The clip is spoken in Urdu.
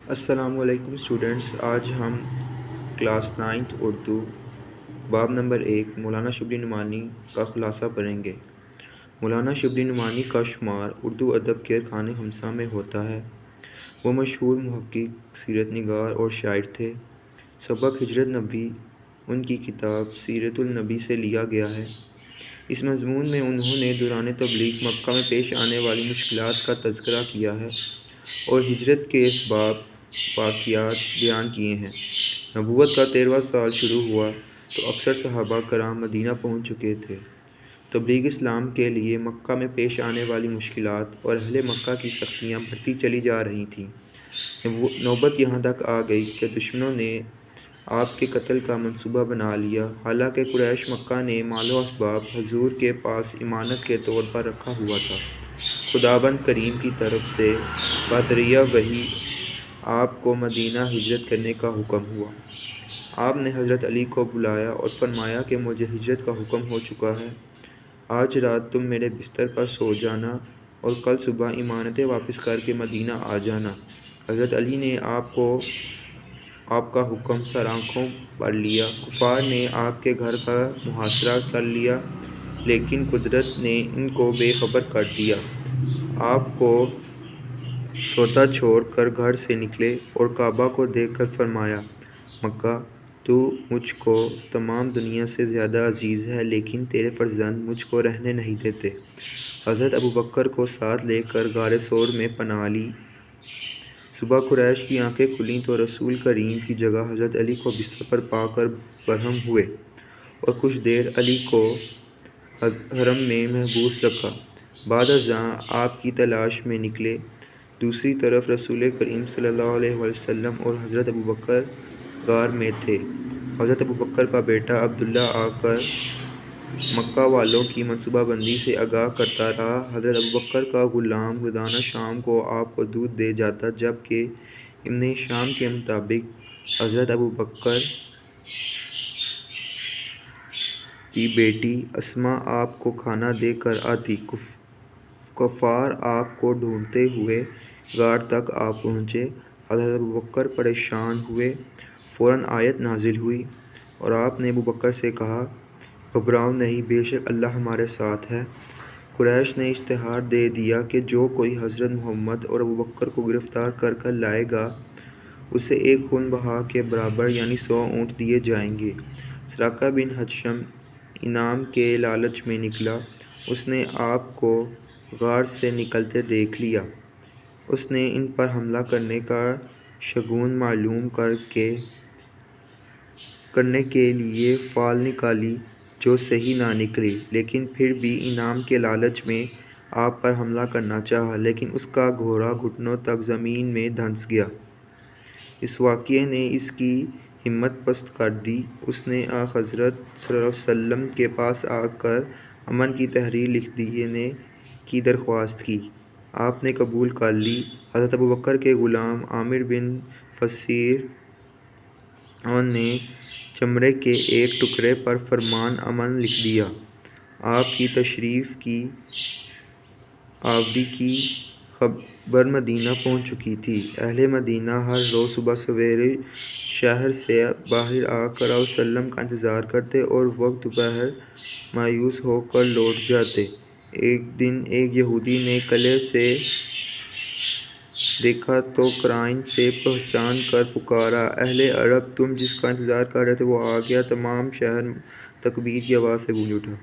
السلام علیکم اسٹوڈنٹس، آج ہم کلاس 9 اردو باب نمبر 1 مولانا شبلی نعمانی کا خلاصہ پڑھیں گے۔ مولانا شبلی نعمانی کا شمار اردو ادب کے ارکان خمسہ میں ہوتا ہے۔ وہ مشہور محقق، سیرت نگار اور شاعر تھے۔ سبق ہجرت نبوی ان کی کتاب سیرت النبی سے لیا گیا ہے۔ اس مضمون میں انہوں نے دوران تبلیغ مکہ میں پیش آنے والی مشکلات کا تذکرہ کیا ہے اور ہجرت کے اسباب واقعات بیان کیے ہیں۔ نبوت کا 13واں سال شروع ہوا تو اکثر صحابہ کرام مدینہ پہنچ چکے تھے۔ تبلیغ اسلام کے لیے مکہ میں پیش آنے والی مشکلات اور اہل مکہ کی سختیاں بڑھتی چلی جا رہی تھیں۔ نوبت یہاں تک آ گئی کہ دشمنوں نے آپ کے قتل کا منصوبہ بنا لیا، حالانکہ قریش مکہ نے مال و اسباب حضور کے پاس امانت کے طور پر رکھا ہوا تھا۔ خداوند کریم کی طرف سے بذریعہ وحی آپ کو مدینہ ہجرت کرنے کا حکم ہوا۔ آپ نے حضرت علی کو بلایا اور فرمایا کہ مجھے ہجرت کا حکم ہو چکا ہے۔ آج رات تم میرے بستر پر سو جانا اور کل صبح امانتیں واپس کر کے مدینہ آ جانا۔ حضرت علی نے آپ کا حکم سر آنکھوں پر لیا۔ کفار نے آپ کے گھر کا محاصرہ کر لیا، لیکن قدرت نے ان کو بے خبر کر دیا۔ آپ کو سوتا چھوڑ کر گھر سے نکلے اور کعبہ کو دیکھ کر فرمایا، مکہ، تو مجھ کو تمام دنیا سے زیادہ عزیز ہے، لیکن تیرے فرزند مجھ کو رہنے نہیں دیتے۔ حضرت ابوبکر کو ساتھ لے کر غار ثور میں پناہ لی۔ صبح قریش کی آنکھیں کھلیں تو رسول کریم کی جگہ حضرت علی کو بستر پر پا کر برہم ہوئے اور کچھ دیر علی کو حرم میں محبوس رکھا۔ بعد ازاں آپ کی تلاش میں نکلے۔ دوسری طرف رسول کریم صلی اللہ علیہ وسلم اور حضرت ابوبکر غار میں تھے۔ حضرت ابوبکر کا بیٹا عبداللہ آ کر مکہ والوں کی منصوبہ بندی سے آگاہ کرتا رہا۔ حضرت ابوبکر کا غلام روزانہ شام کو آپ کو دودھ دے جاتا، جبکہ ابن ہشام کے مطابق حضرت ابوبکر کی بیٹی اسماء آپ کو کھانا دے کر آتی۔ کفار آپ کو ڈھونڈتے ہوئے غار تک آ پہنچے۔ حضرت ابوبکر پریشان ہوئے۔ فوراً آیت نازل ہوئی اور آپ نے ابوبکر سے کہا، گھبراؤ نہیں، بے شک اللہ ہمارے ساتھ ہے۔ قریش نے اشتہار دے دیا کہ جو کوئی حضرت محمد اور ابوبکر کو گرفتار کر لائے گا، اسے ایک خون بہا کے برابر یعنی 100 اونٹ دیے جائیں گے۔ سراقہ بن حشم انعام کے لالچ میں نکلا۔ اس نے آپ کو غار سے نکلتے دیکھ لیا۔ اس نے ان پر حملہ کرنے کا شگون معلوم کرنے کے لیے فال نکالی جو صحیح نہ نکلی، لیکن پھر بھی انعام کے لالچ میں آپ پر حملہ کرنا چاہا، لیکن اس کا گھوڑا گھٹنوں تک زمین میں دھنس گیا۔ اس واقعے نے اس کی ہمت پست کر دی۔ اس نے حضرت صلی اللہ علیہ وسلم کے پاس آ کر امن کی تحریر لکھ دینے کی درخواست کی۔ آپ نے قبول کر لی۔ حضرت ابوبکر کے غلام عامر بن فہیر نے چمڑے کے ایک ٹکڑے پر فرمان امن لکھ دیا۔ آپ کی تشریف کی آوری کی خبر مدینہ پہنچ چکی تھی۔ اہل مدینہ ہر روز صبح سویرے شہر سے باہر آ کر آپ صلی اللہ علیہ وسلم کا انتظار کرتے اور وقت دوپہر مایوس ہو کر لوٹ جاتے۔ ایک دن ایک یہودی نے قلعے سے دیکھا تو قرائن سے پہچان کر پکارا، اہل عرب، تم جس کا انتظار کر رہے تھے وہ آ گیا۔ تمام شہر تکبیر کی آواز سے گونج اٹھا۔